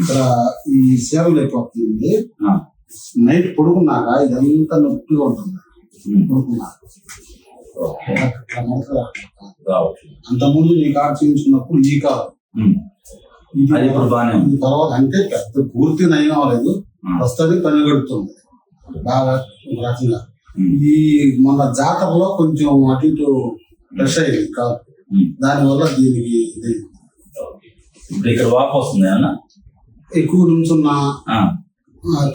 ఇక్కడ ఈ సేవలు అయిపోతుంది. నైట్ పడుకున్నాక ఇదంతా నొప్పిగా ఉంటుంది. పడుకున్నాక అంతకుముందు ఈ కారు చేయించుకున్నప్పుడు ఈ కారు తర్వాత అంటే పెద్ద పూర్తి నయం అవ్వలేదు, ప్రస్తుతానికి పని గడుపుతుంది బాగా రకంగా. ఈ మన జాతరలో కొంచెం అటు ఇటు ఫ్రెష్ అయ్యింది కారు, దానివల్ల దీనికి ఇప్పుడు ఇక్కడ వాపు వస్తుంది అన్న. ఎక్కువ నుంచున్నా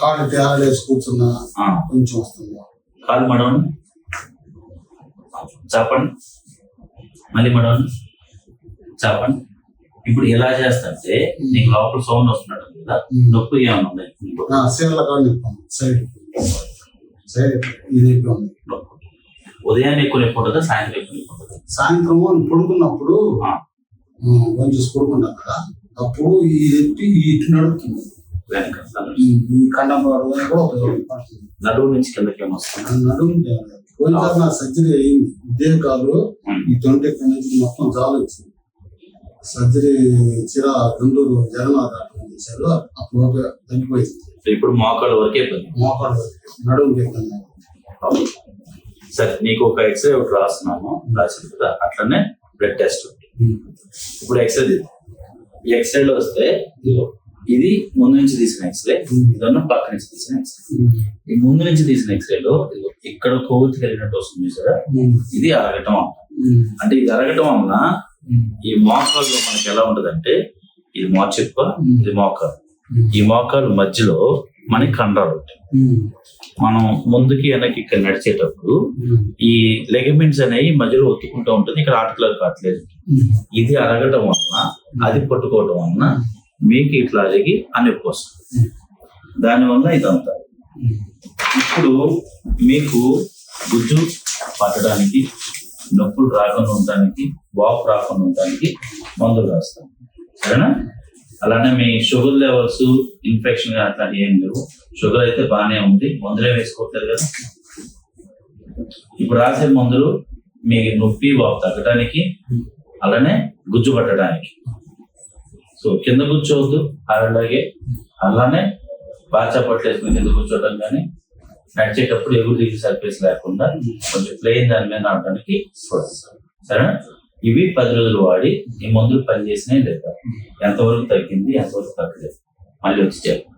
కాళ్ళు తేలాడేసి కూర్చున్నా కొంచెం వస్తుంది. కాలు మడవండి, చాపండి, మళ్ళీ మడవండి, చాపండి. ఇప్పుడు ఎలా చేస్తే నీకు లోపల సౌండ్ వస్తున్నట్టు కదా, నొప్పి ఏమన్నా ఉంది? ఉదయాన్నే ఎక్కువ నొప్పి ఉంటుందా, సాయంత్రం ఎక్కువ నొప్పి ఉంటుందా? సాయంత్రం పడుకున్నప్పుడు కొంచెం పడుకున్నా కదా, అప్పుడు ఈ ఎత్తి ఇటు నడుపుతుంది. ఈ కండం నడువు నుంచి కిందకి ఏమొస్తుంది? నడుము కొంచెం నా సర్జరీ అయింది. ఇదే కాదు ఈ తొంటి నుంచి మొత్తం జాలు వచ్చింది. సర్జరీ గుంటూరు జగన్నాథ్ చేశారు, అప్పుడు తగ్గిపోయింది. ఇప్పుడు మోకాళ్ళ వరకే మోకాళ్ళ వరకు నడుము చెప్తాను. సరే, నీకు ఒక ఎక్స్రే ఒకటి రాస్తున్నాము, రాసింది కదా, అట్లనే బ్లడ్ టెస్ట్. ఇప్పుడు ఎక్స్రే ఎక్స్రేలో వస్తే ఇది ముందు నుంచి తీసిన ఎక్స్రే, ఇదన్నా పక్క నుంచి తీసిన ఎక్స్రే. ఈ ముందు నుంచి తీసిన ఎక్స్రేలో ఇక్కడ కొవ్వొత్తి కలిగినట్టు వస్తుంది చూసారా, ఇది అరగటం. అంటే ఇది అరగటం వలన ఈ మోకాల్లో మనకి ఎలా ఉంటదంటే, ఇది మోచిప్ప, ఇది మోకాలు. ఈ మోకాలు మధ్యలో మనకి కండరాలు ఉంటాయి. మనం ముందుకి వెనక్కి ఇక్కడ నడిచేటప్పుడు ఈ లెగమెంట్స్ అనేవి మధ్యలో ఒత్తుకుంటూ ఉంటుంది. ఇక్కడ ఆర్టికులర్ కాట్లేదు. ఇది అరగటం వలన, అది పట్టుకోవటం వలన మీకు ఇట్లా అరిగి నొప్పి వస్తుంది. దానివల్ల ఇదంతా. ఇప్పుడు మీకు గుజ్జు పట్టడానికి, నొప్పులు రాకుండా ఉండడానికి, వాపు రాకుండా ఉండడానికి మందులు రాస్తాం, సరేనా? అలానే మీ షుగర్ లెవెల్స్, ఇన్ఫెక్షన్ అట్లాంటి ఏం లేవు. షుగర్ అయితే బాగానే ఉంది, మందులే వేసుకోవట్లేదు కదా. ఇప్పుడు రాసే మందులు మీ నొప్పి వాపు తగ్గడానికి, అలానే గుజ్జు పట్టడానికి. సో కింద కూర్చోవద్దు, అలానే బాచా పట్టేసుకుని కింద కూర్చోవడం కానీ, నడిచేటప్పుడు ఎగురు దిగి సర్ఫేస్ లేకుండా కొంచెం ప్లెయిన్ దాని మీద నడవడానికి చూడాలి, సరేనా? ఇవి 10 రోజులు వాడి ఈ మందులు పనిచేసినాయి లేదా, ఎంతవరకు తగ్గింది, ఎంతవరకు తగ్గలేదు, మళ్ళీ వచ్చి చెప్పండి.